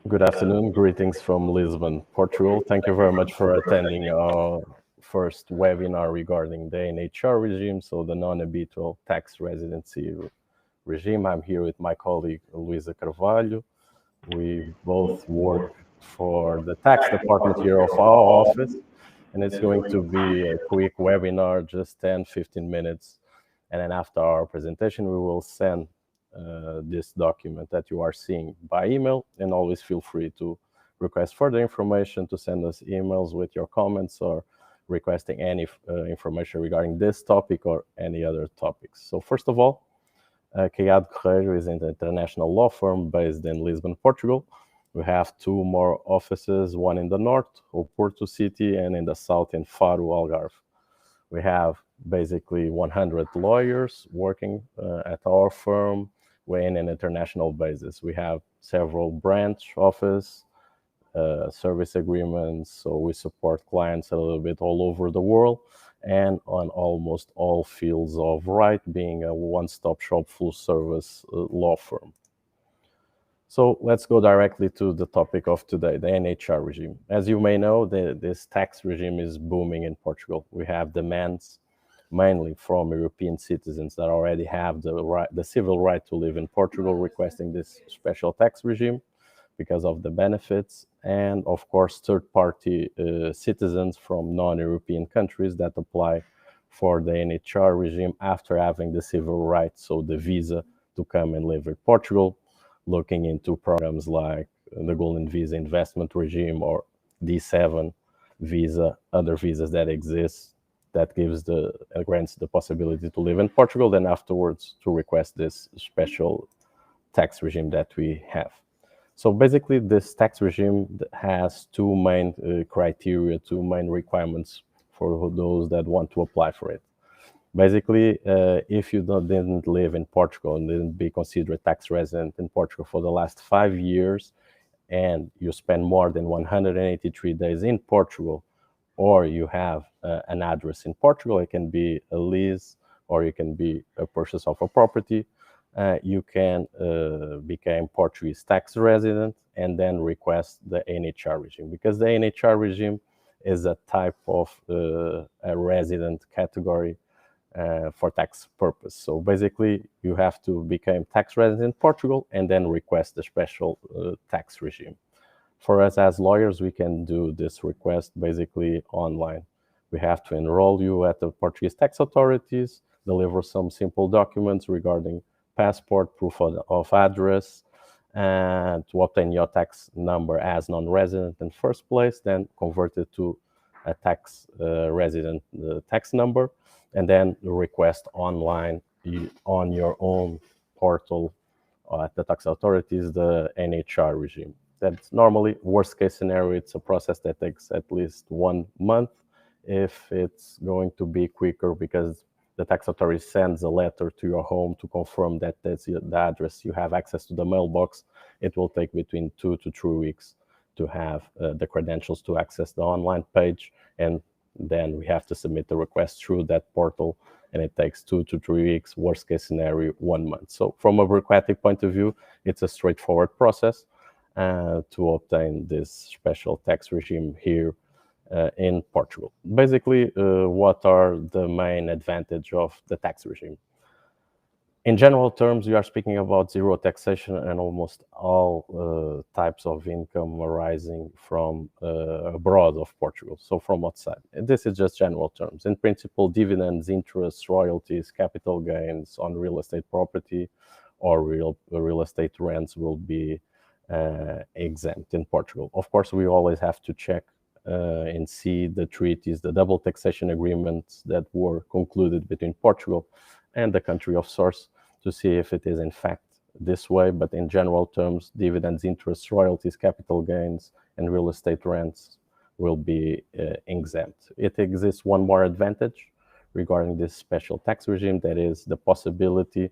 Good afternoon. Greetings from Lisbon, Portugal. Thank you very much for attending our first webinar regarding the NHR regime, so the non-habitual tax residency regime. I'm here with my colleague Luisa Carvalho. We both work for the tax department here of our office, and it's going to be a quick webinar, just 10-15 minutes. And then after our presentation, we will send this document that you are seeing by email, and always feel free to request further information, to send us emails with your comments or requesting any information regarding this topic or any other topics. So first of all, Caiado Correio is an international law firm based in Lisbon, Portugal. We have two more offices, one in the north, Porto City, and in the south in Faro, Algarve. We have basically 100 lawyers working at our firm. We're in an international basis. We have several branch office, service agreements, so we support clients a little bit all over the world and on almost all fields of right, being a one-stop shop full service law firm. So let's go directly to the topic of today, the NHR regime. As you may know, this tax regime is booming in Portugal. We have demands mainly from European citizens that already have the civil right to live in Portugal, requesting this special tax regime because of the benefits, and of course third-party citizens from non-European countries that apply for the NHR regime after having the civil right, so the visa to come and live in Portugal, looking into programs like the Golden Visa Investment Regime or D7 visa, other visas that exist, that grants the possibility to live in Portugal, then afterwards to request this special tax regime that we have. So basically, this tax regime has two main criteria, two main requirements for those that want to apply for it. Basically, if you didn't live in Portugal and didn't be considered a tax resident in Portugal for the last 5 years, and you spend more than 183 days in Portugal, or you have an address in Portugal, it can be a lease or it can be a purchase of a property, you can become Portuguese tax resident and then request the NHR regime, because the NHR regime is a type of a resident category for tax purpose. So basically, you have to become tax resident in Portugal and then request the special tax regime. For us as lawyers, we can do this request basically online. We have to enroll you at the Portuguese tax authorities, deliver some simple documents regarding passport, proof of address, and to obtain your tax number as non-resident in first place, then convert it to a tax resident tax number, and then request online on your own portal at the tax authorities the NHR regime. That's normally, worst case scenario, it's a process that takes at least 1 month. If it's going to be quicker because the tax authority sends a letter to your home to confirm that that's the address, you have access to the mailbox, it will take between 2 to 3 weeks to have the credentials to access the online page, and then we have to submit the request through that portal, and it takes 2 to 3 weeks, worst case scenario, 1 month. So from a bureaucratic point of view, it's a straightforward process to obtain this special tax regime here in Portugal. Basically, what are the main advantage of the tax regime? In general terms, we are speaking about zero taxation and almost all types of income arising from abroad of Portugal, so from outside. And this is just general terms. In principle, dividends, interests, royalties, capital gains on real estate property or real estate rents will be exempt in Portugal. Of course, we always have to check and see the treaties, the double taxation agreements that were concluded between Portugal and the country of source to see if it is in fact this way. But in general terms, dividends, interests, royalties, capital gains, and real estate rents will be exempt. It exists one more advantage regarding this special tax regime, that is the possibility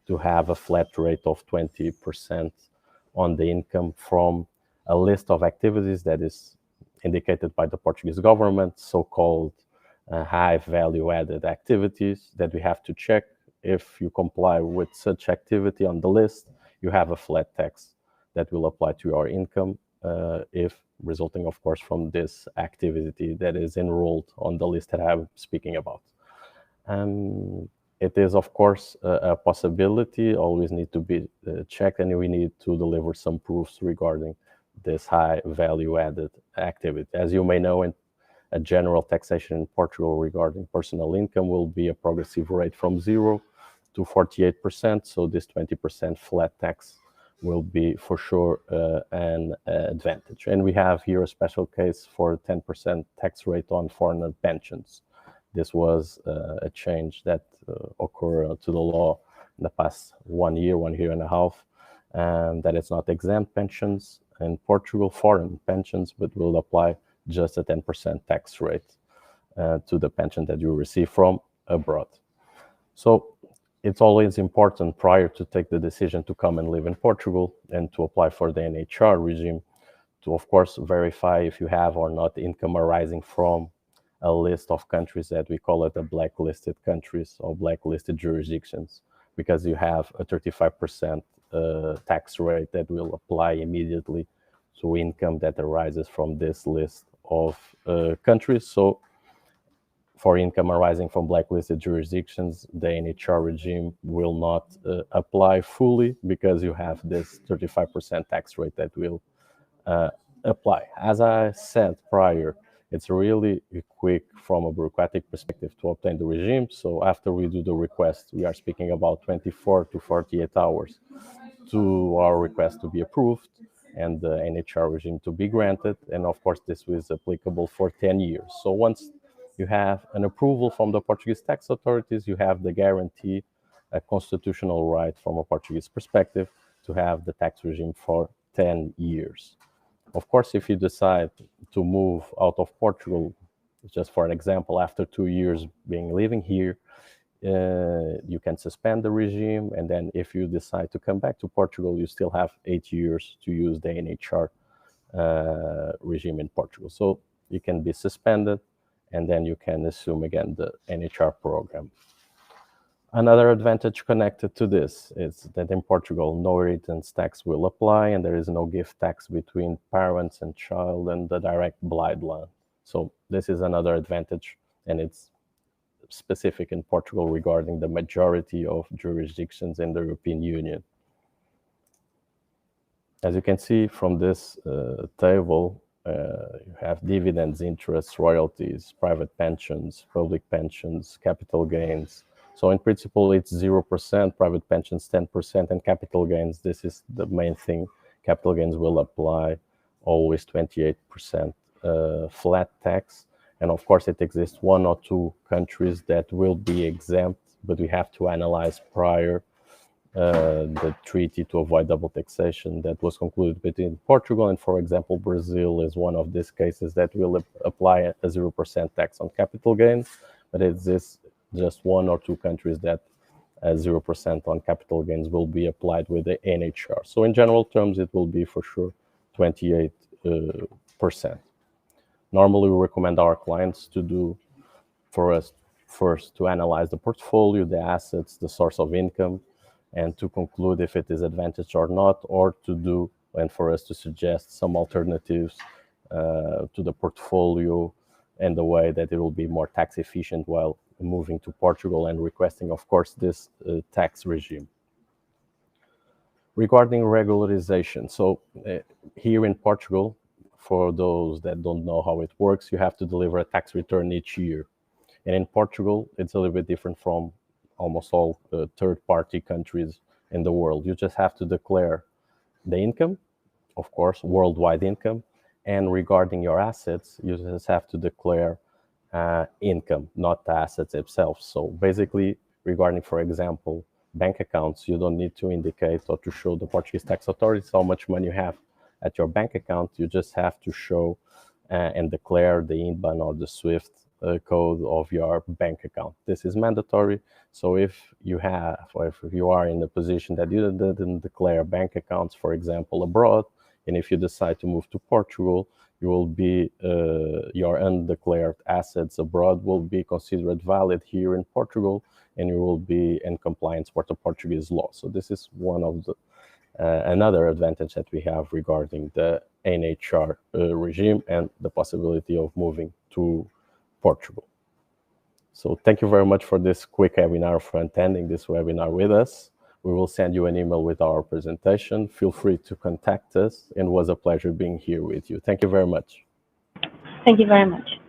to have a flat rate of 20% on the income from a list of activities that is indicated by the Portuguese government, so-called high value-added activities that we have to check. If you comply with such activity on the list, you have a flat tax that will apply to your income if resulting, of course, from this activity that is enrolled on the list that I'm speaking about. It is, of course, a possibility, always need to be checked, and we need to deliver some proofs regarding this high value added activity. As you may know, in a general taxation in Portugal regarding personal income will be a progressive rate from 0 to 48%. So this 20% flat tax will be for sure an advantage. And we have here a special case for 10% tax rate on foreign pensions. This was a change that occurred to the law in the past 1 year, 1.5 years, and that it's not exempt pensions in Portugal, foreign pensions, but will apply just a 10% tax rate to the pension that you receive from abroad. So it's always important prior to take the decision to come and live in Portugal and to apply for the NHR regime to, of course, verify if you have or not income arising from a list of countries that we call it the blacklisted countries or blacklisted jurisdictions, because you have a 35% tax rate that will apply immediately to income that arises from this list of countries. So for income arising from blacklisted jurisdictions, the NHR regime will not apply fully because you have this 35% tax rate that will apply. As I said prior, it's really quick from a bureaucratic perspective to obtain the regime. So after we do the request, we are speaking about 24 to 48 hours to our request to be approved and the NHR regime to be granted. And of course, this is applicable for 10 years. So once you have an approval from the Portuguese tax authorities, you have the guarantee, a constitutional right from a Portuguese perspective, to have the tax regime for 10 years. Of course, if you decide to move out of Portugal, just for an example, after 2 years living here, you can suspend the regime, and then if you decide to come back to Portugal, you still have 8 years to use the NHR regime in Portugal. So you can be suspended, and then you can assume again the NHR program. Another advantage connected to this is that in Portugal, no remittance tax will apply, and there is no gift tax between parents and child and the direct bloodline. So this is another advantage, and it's specific in Portugal regarding the majority of jurisdictions in the European Union. As you can see from this table, you have dividends, interests, royalties, private pensions, public pensions, capital gains. So in principle, it's 0%, private pensions 10%, and capital gains, this is the main thing. Capital gains will apply always 28% flat tax. And of course, it exists 1 or 2 countries that will be exempt, but we have to analyze prior the treaty to avoid double taxation that was concluded between Portugal and, for example, Brazil is one of these cases that will apply a 0% tax on capital gains, but it exists just 1 or 2 countries that 0% on capital gains will be applied with the NHR. So in general terms, it will be for sure 28%. Normally, we recommend our clients to do for us first to analyze the portfolio, the assets, the source of income, and to conclude if it is advantage or not, or to do, and for us to suggest some alternatives to the portfolio and the way that it will be more tax efficient while moving to Portugal and requesting, of course, this tax regime. Regarding regularization, so here in Portugal, for those that don't know how it works, you have to deliver a tax return each year. And in Portugal, it's a little bit different from almost all third-party countries in the world. You just have to declare the income, of course, worldwide income, and regarding your assets, you just have to declare income, not the assets itself. So basically, regarding, for example, bank accounts, you don't need to indicate or to show the Portuguese tax authorities how much money you have at your bank account. You just have to show and declare the IBAN or the SWIFT code of your bank account. This is mandatory. So if you have, or if you are in a position that you didn't declare bank accounts, for example, abroad, and if you decide to move to Portugal, you will be, your undeclared assets abroad will be considered valid here in Portugal, and you will be in compliance with the Portuguese law. So this is one of another advantage that we have regarding the NHR regime and the possibility of moving to Portugal. So thank you very much for this quick webinar, for attending this webinar with us. We will send you an email with our presentation. Feel free to contact us, and it was a pleasure being here with you. Thank you very much. Thank you very much.